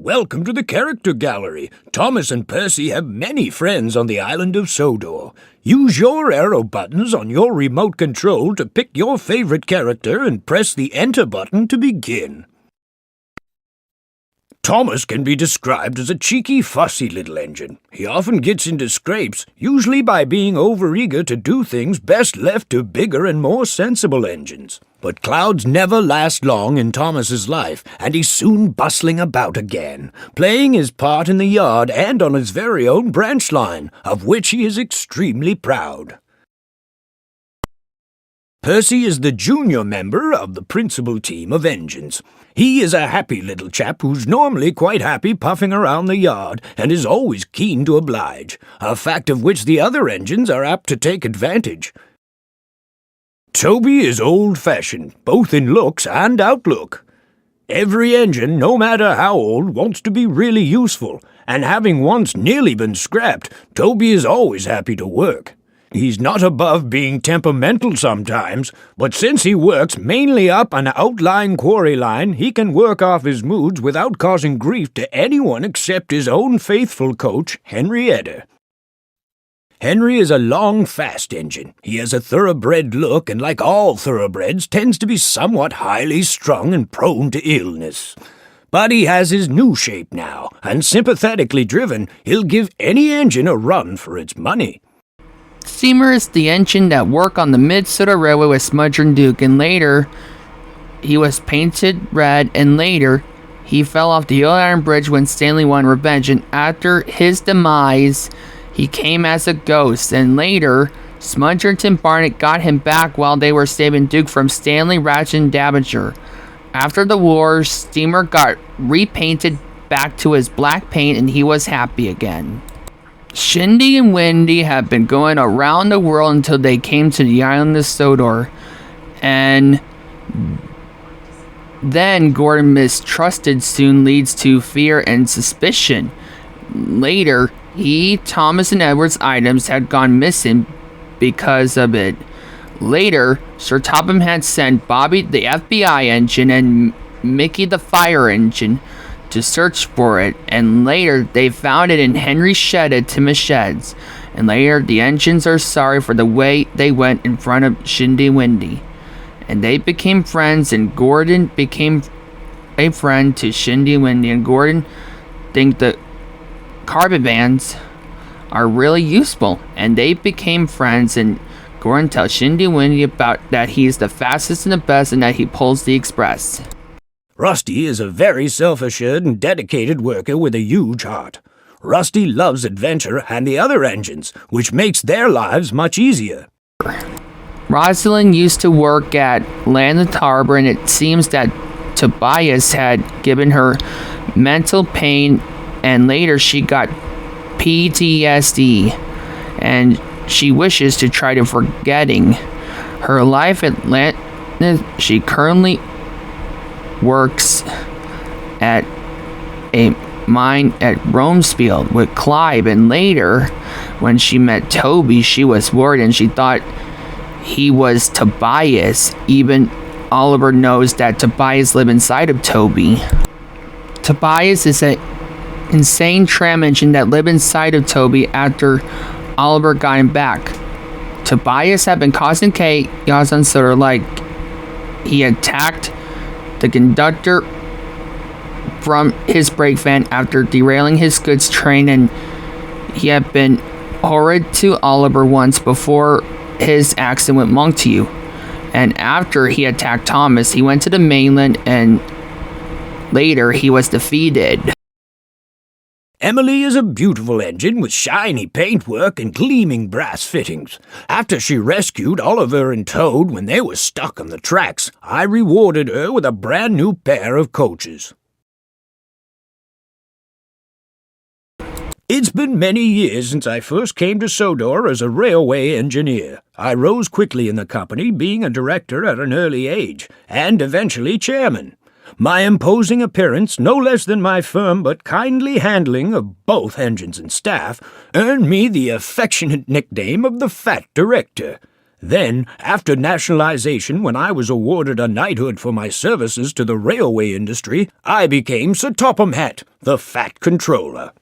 Welcome to the Character Gallery. Thomas and Percy have many friends on the island of Sodor. Use your arrow buttons on your remote control to pick your favorite character and press the Enter button to begin. Thomas can be described as a cheeky, fussy little engine. He often gets into scrapes, usually by being overeager to do things best left to bigger and more sensible engines. But clouds never last long in Thomas's life, and he's soon bustling about again, playing his part in the yard and on his very own branch line, of which he is extremely proud. Percy is the junior member of the principal team of engines. He is a happy little chap who's normally quite happy puffing around the yard and is always keen to oblige, a fact of which the other engines are apt to take advantage. Toby is old-fashioned, both in looks and outlook. Every engine, no matter how old, wants to be really useful, and having once nearly been scrapped, Toby is always happy to work. He's not above being temperamental sometimes, but since he works mainly up an outlying quarry line, he can work off his moods without causing grief to anyone except his own faithful coach, Henrietta. Henry is a long, fast engine. He has a thoroughbred look and, like all thoroughbreds, tends to be somewhat highly strung and prone to illness. But he has his new shape now, and sympathetically driven, he'll give any engine a run for its money. Steamer is the engine that worked on the Mid-Soda Railway with Smudger and Duke, and later he was painted red, and later he fell off the Old Iron Bridge when Stanley won revenge, and after his demise he came as a ghost, and later Smudger and Tim Barnett got him back while they were saving Duke from Stanley, Ratchet, and Davinger. After the war, Steamer got repainted back to his black paint and he was happy again. Shindy and Wendy have been going around the world until they came to the island of Sodor, and then Gordon mistrusted soon leads to fear and suspicion. Later, Thomas, and Edward's items had gone missing because of it. Later, Sir Topham had sent Bobby the FBI engine and Mickey the fire engine to search for it, and later they found it in Henry's shed at Tim's sheds, and later the engines are sorry for the way they went in front of Shindy and Wendy, and they became friends, and Gordon became a friend to Shindy and Wendy, and Gordon think the carbon bands are really useful, and they became friends, and Gordon tells Shindy and Wendy about that he's the fastest and the best and that he pulls the express. Rusty is a very self-assured and dedicated worker with a huge heart. Rusty loves adventure and the other engines, which makes their lives much easier. Rosalind used to work at Landed Harbor, and it seems that Tobias had given her mental pain, and later she got PTSD, and she wishes to try to forgetting her life at Landed. She currently works at a mine at Romesfield with Clive, and later when she met Toby, she was worried and she thought he was Tobias. Even Oliver knows that Tobias lives inside of Toby. Tobias is an insane tram engine that lived inside of Toby after Oliver got him back. Tobias had been causing chaos on Sodor, like he attacked the conductor from his brake van after derailing his goods train, and he had been horrid to Oliver once before his accident with Montague. And after he attacked Thomas, he went to the mainland, and later he was defeated. Emily is a beautiful engine with shiny paintwork and gleaming brass fittings. After she rescued Oliver and Toad when they were stuck on the tracks, I rewarded her with a brand new pair of coaches. It's been many years since I first came to Sodor as a railway engineer. I rose quickly in the company, being a director at an early age, and eventually chairman. My imposing appearance, no less than my firm but kindly handling of both engines and staff, earned me the affectionate nickname of the Fat Director. Then, after nationalization, when I was awarded a knighthood for my services to the railway industry, I became Sir Topham Hatt, the Fat Controller.